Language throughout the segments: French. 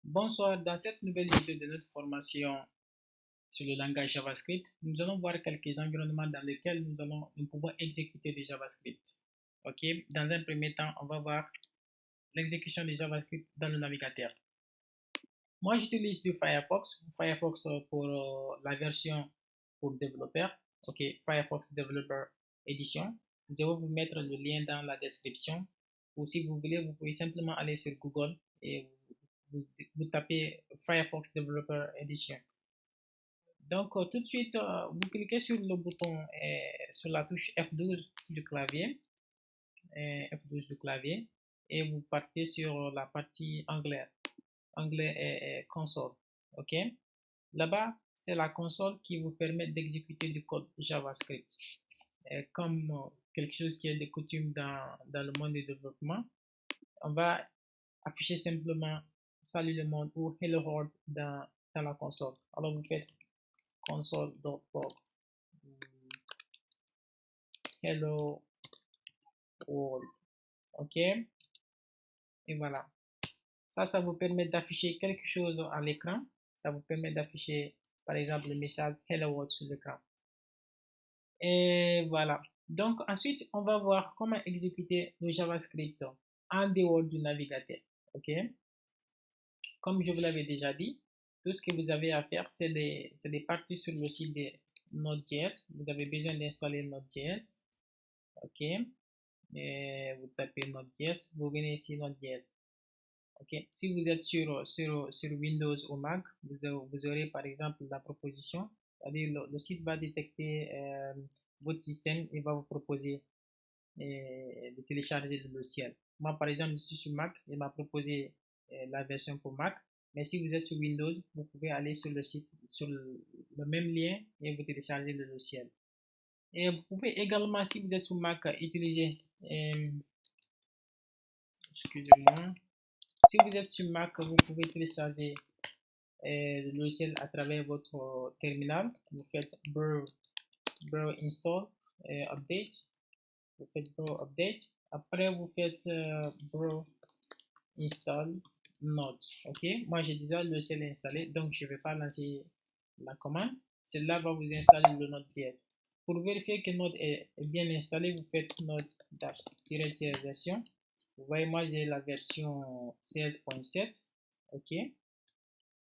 Bonsoir, dans cette nouvelle vidéo de notre formation sur le langage JavaScript, nous allons voir quelques environnements dans lesquels nous pouvons exécuter du JavaScript. Ok, dans un premier temps, on va voir l'exécution du JavaScript dans le navigateur. Moi, j'utilise du Firefox pour la version pour développeurs. Ok, Firefox Developer Edition. Je vais vous mettre le lien dans la description. Ou si vous voulez, vous pouvez simplement aller sur Google et vous tapez Firefox Developer Edition. Donc, tout de suite, vous cliquez sur le bouton, sur la touche F12 du clavier, et vous partez sur la partie anglais et console. Ok, là-bas, c'est la console qui vous permet d'exécuter du code JavaScript. Comme quelque chose qui est de coutume dans le monde du développement, on va afficher simplement salut le monde ou hello world dans la console. Alors vous faites console.log hello world. Ok, et voilà. Ça vous permet d'afficher quelque chose à l'écran. Ça vous permet d'afficher par exemple le message hello world sur l'écran. Et voilà. Donc ensuite, on va voir comment exécuter le JavaScript en dehors du navigateur. Ok, comme je vous l'avais déjà dit, tout ce que vous avez à faire, c'est de partir sur le site de Node.js. Vous avez besoin d'installer Node.js. Ok, et vous tapez Node.js, vous venez ici Node.js. Ok, si vous êtes sur Windows ou Mac, vous aurez par exemple la proposition, c'est-à-dire le site va détecter votre système et va vous proposer de télécharger le logiciel. Moi, par exemple, je suis sur Mac, il m'a proposé la version pour Mac. Mais si vous êtes sur Windows, vous pouvez aller sur le site, sur le même lien et vous télécharger le logiciel. Et vous pouvez également, si vous êtes sur Mac, utiliser, excusez-moi, si vous êtes sur Mac, vous pouvez télécharger le logiciel à travers votre terminal. Vous faites brew install update. Vous faites brew update. Après, vous faites brew install Node. Ok, moi j'ai déjà le logiciel installé, donc je ne vais pas lancer la commande. Cela va vous installer le Node.js. Pour vérifier que Node est bien installé, vous faites Node-version. Vous voyez, moi j'ai la version 16.7. Ok,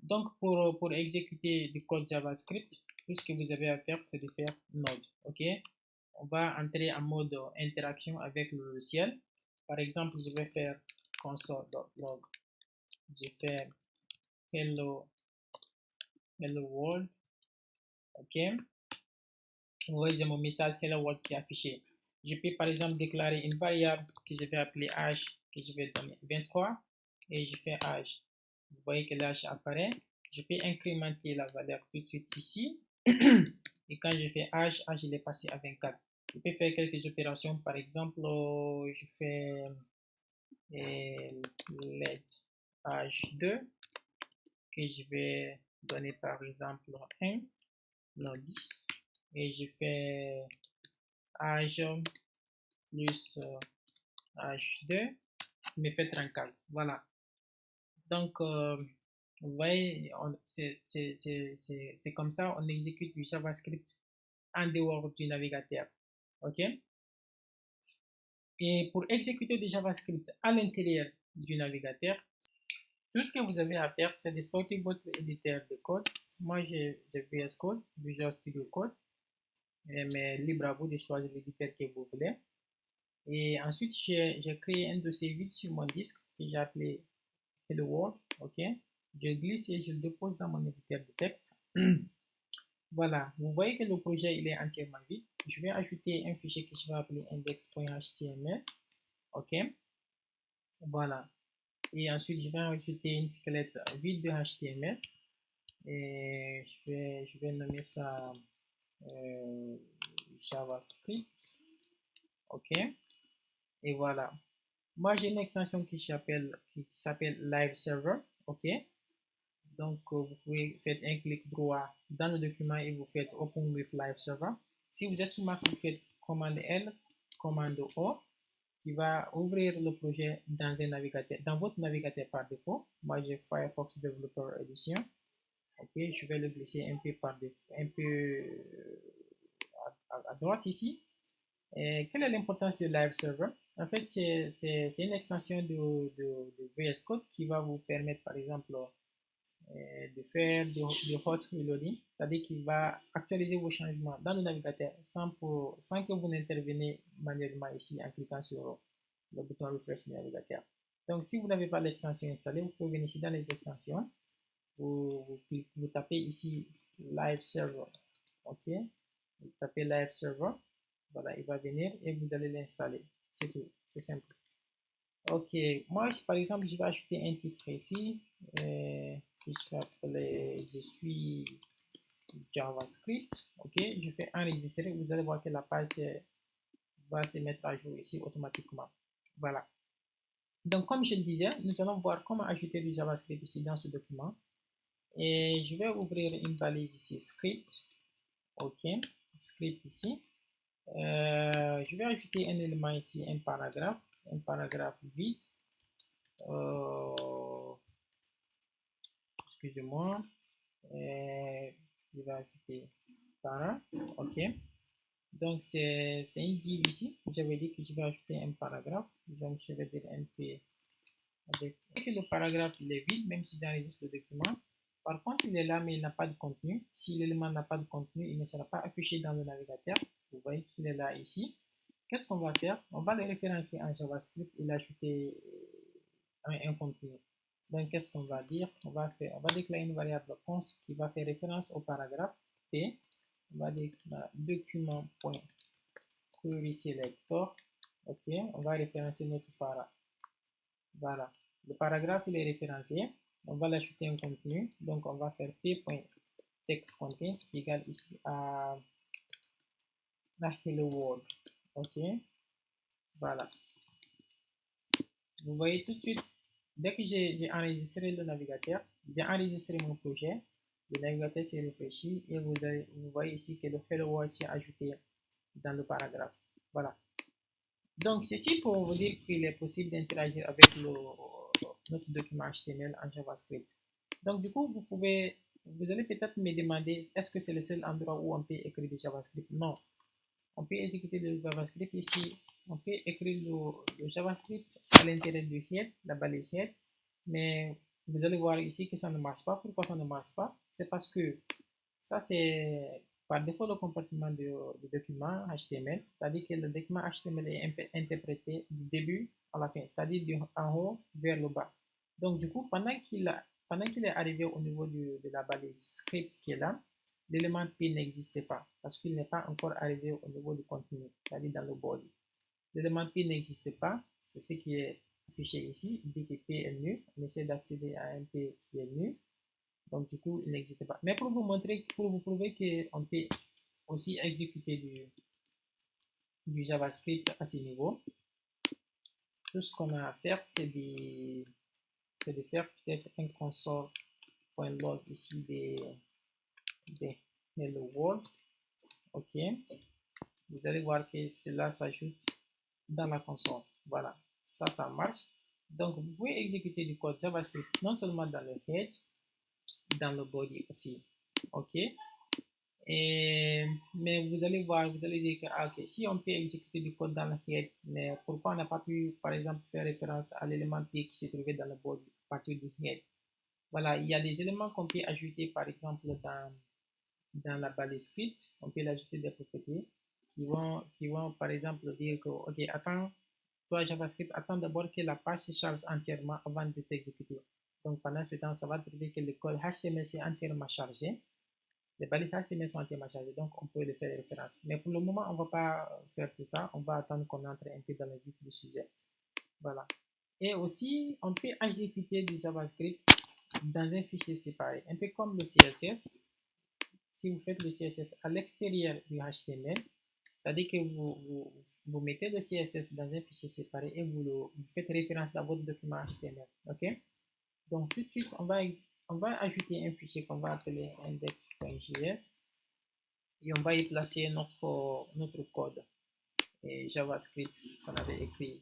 donc pour exécuter du code JavaScript, tout ce que vous avez à faire, c'est de faire Node. Ok, on va entrer en mode interaction avec le logiciel. Par exemple, je vais faire console.log. Je fais hello world. Ok, vous voyez, j'ai mon message hello world qui est affiché. Je peux par exemple déclarer une variable que je vais appeler âge, que je vais donner 23, et je fais âge. Vous voyez que l'âge apparaît. Je peux incrémenter la valeur tout de suite ici. Et quand je fais âge, il est passé à 24. Je peux faire quelques opérations. Par exemple, je fais let âge 2, que je vais donner par exemple 1, non 10, et je fais âge plus âge 2, me fait 34. Voilà. Donc, vous voyez, c'est comme ça on exécute du JavaScript en dehors du navigateur. Ok, et pour exécuter du JavaScript à l'intérieur du navigateur, tout ce que vous avez à faire, c'est de sortir votre éditeur de code. Moi, j'ai VS Code, Visual Studio Code, mais libre à vous de choisir l'éditeur que vous voulez. Et ensuite, j'ai créé un dossier vide sur mon disque que j'ai appelé Hello World. Ok, je glisse et je le dépose dans mon éditeur de texte. Voilà, vous voyez que le projet il est entièrement vide. Je vais ajouter un fichier que je vais appeler index.html. Ok, voilà. Et ensuite, je vais ajouter une squelette vide de HTML. Et je vais nommer ça JavaScript. Ok, et voilà. Moi, j'ai une extension qui s'appelle Live Server. Ok, donc vous pouvez faire un clic droit dans le document et vous faites Open with Live Server. Si vous êtes sur Mac, vous faites commande L, commande O. qui va ouvrir le projet dans un navigateur, dans votre navigateur par défaut. Moi, j'ai Firefox Developer Edition. Ok, je vais le glisser un peu un peu à droite ici. Et quelle est l'importance de Live Server? En fait, c'est une extension de VS Code qui va vous permettre, par exemple, de faire du hot reloading, c'est-à-dire qu'il va actualiser vos changements dans le navigateur sans que vous n'intervenez manuellement ici en cliquant sur le bouton refresh du navigateur. Donc, si vous n'avez pas l'extension installée, vous pouvez venir ici dans les extensions, vous tapez ici Live Server, ok, vous tapez Live Server, voilà, il va venir et vous allez l'installer, c'est tout, c'est simple. Ok, moi par exemple, je vais ajouter un titre ici, je vais appeler je suis JavaScript, ok, je fais enregistrer, vous allez voir que la page va se mettre à jour ici automatiquement, voilà. Donc comme je le disais, nous allons voir comment ajouter du JavaScript ici dans ce document, et je vais ouvrir une balise ici, script, ok, script ici, je vais ajouter un élément ici, un paragraphe vide, excusez-moi, je vais ajouter para, ok, donc c'est une div ici, j'avais dit que je vais ajouter un paragraphe, donc je vais dire np avec que le paragraphe il est vide, même si j'enregistre le document. Par contre, il est là, mais il n'a pas de contenu. Si l'élément n'a pas de contenu, il ne sera pas affiché dans le navigateur. Vous voyez qu'il est là ici. Qu'est-ce qu'on va faire? On va le référencer en JavaScript et l'ajouter un contenu. Donc, qu'est-ce qu'on va dire? On va déclarer une variable const qui va faire référence au paragraphe P. On va déclarer document.querySelector. Ok, on va référencer notre paragraphe. Voilà, le paragraphe il est référencé. On va l'ajouter un contenu. Donc, on va faire p.textContent qui est égal ici à la hello world. Ok, voilà. Vous voyez tout de suite, dès que j'ai enregistré le navigateur, j'ai enregistré mon projet, le navigateur s'est réfléchi et vous voyez ici que le hello world s'est ajouté dans le paragraphe. Voilà. Donc, ceci pour vous dire qu'il est possible d'interagir avec notre document HTML en JavaScript. Donc, du coup, vous allez peut-être me demander, est-ce que c'est le seul endroit où on peut écrire du JavaScript? Non. On peut exécuter le JavaScript ici. On peut écrire le JavaScript à l'intérieur du head, la balise head. Mais vous allez voir ici que ça ne marche pas. Pourquoi ça ne marche pas? C'est parce que ça, c'est par défaut le comportement du document HTML. C'est-à-dire que le document HTML est interprété du début à la fin, c'est-à-dire en haut vers le bas. Donc, du coup, pendant qu'il est arrivé au niveau de la balise script qui est là, l'élément P n'existait pas parce qu'il n'est pas encore arrivé au niveau du contenu, c'est-à-dire dans le body. L'élément P n'existe pas, c'est ce qui est affiché ici. Dès que P est nul, on essaie d'accéder à un P qui est nul. Donc, du coup, il n'existe pas. Mais pour vous prouver qu'on peut aussi exécuter du JavaScript à ce niveau, tout ce qu'on a à faire, c'est de faire peut-être un console.log ici des hello world. Ok. Vous allez voir que cela s'ajoute dans la console. Voilà. Ça marche. Donc, vous pouvez exécuter du code JavaScript non seulement dans le head, dans le body aussi. Ok. Mais vous allez voir, vous allez dire que ok, si on peut exécuter du code dans le head, mais pourquoi on n'a pas pu, par exemple, faire référence à l'élément P qui se trouvait dans le body à partir du head? Voilà, il y a des éléments qu'on peut ajouter, par exemple, dans la balise script. On peut l'ajouter des propriétés qui vont, par exemple, dire que, ok, attends, toi JavaScript, attends d'abord que la page se charge entièrement avant de t'exécuter. Donc, pendant ce temps, ça va trouver que le code HTML s'est entièrement chargé. Les balises HTML sont entièrement chargées, donc on peut le faire référence. Mais pour le moment, on ne va pas faire tout ça. On va attendre qu'on entre un peu dans le vif du sujet. Voilà. Et aussi, on peut exécuter du JavaScript dans un fichier séparé, un peu comme le CSS. Si vous faites le CSS à l'extérieur du HTML, c'est-à-dire que vous mettez le CSS dans un fichier séparé et vous faites référence dans votre document HTML. Ok? Donc, tout de suite, on va ajouter un fichier qu'on va appeler index.js et on va y placer notre code et JavaScript qu'on avait écrit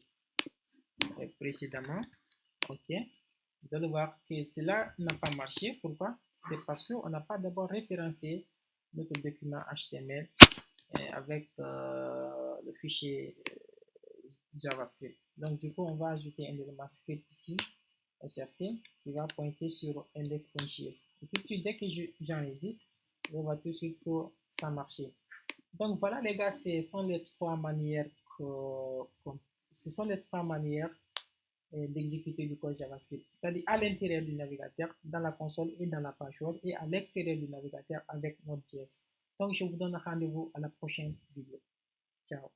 précédemment. OK. Vous allez voir que cela n'a pas marché. Pourquoi? C'est parce qu'on n'a pas d'abord référencé notre document HTML avec le fichier JavaScript. Donc, du coup, on va ajouter un élément script ici, src, qui va pointer sur index.js. Et tout de suite, dès que j'enregistre, on va tout de suite que ça marche. Donc, voilà, les gars, ce sont les trois manières d'exécuter du code JavaScript, c'est-à-dire à l'intérieur du navigateur, dans la console et dans la page web, et à l'extérieur du navigateur avec Node.js. Donc, je vous donne rendez-vous à la prochaine vidéo. Ciao.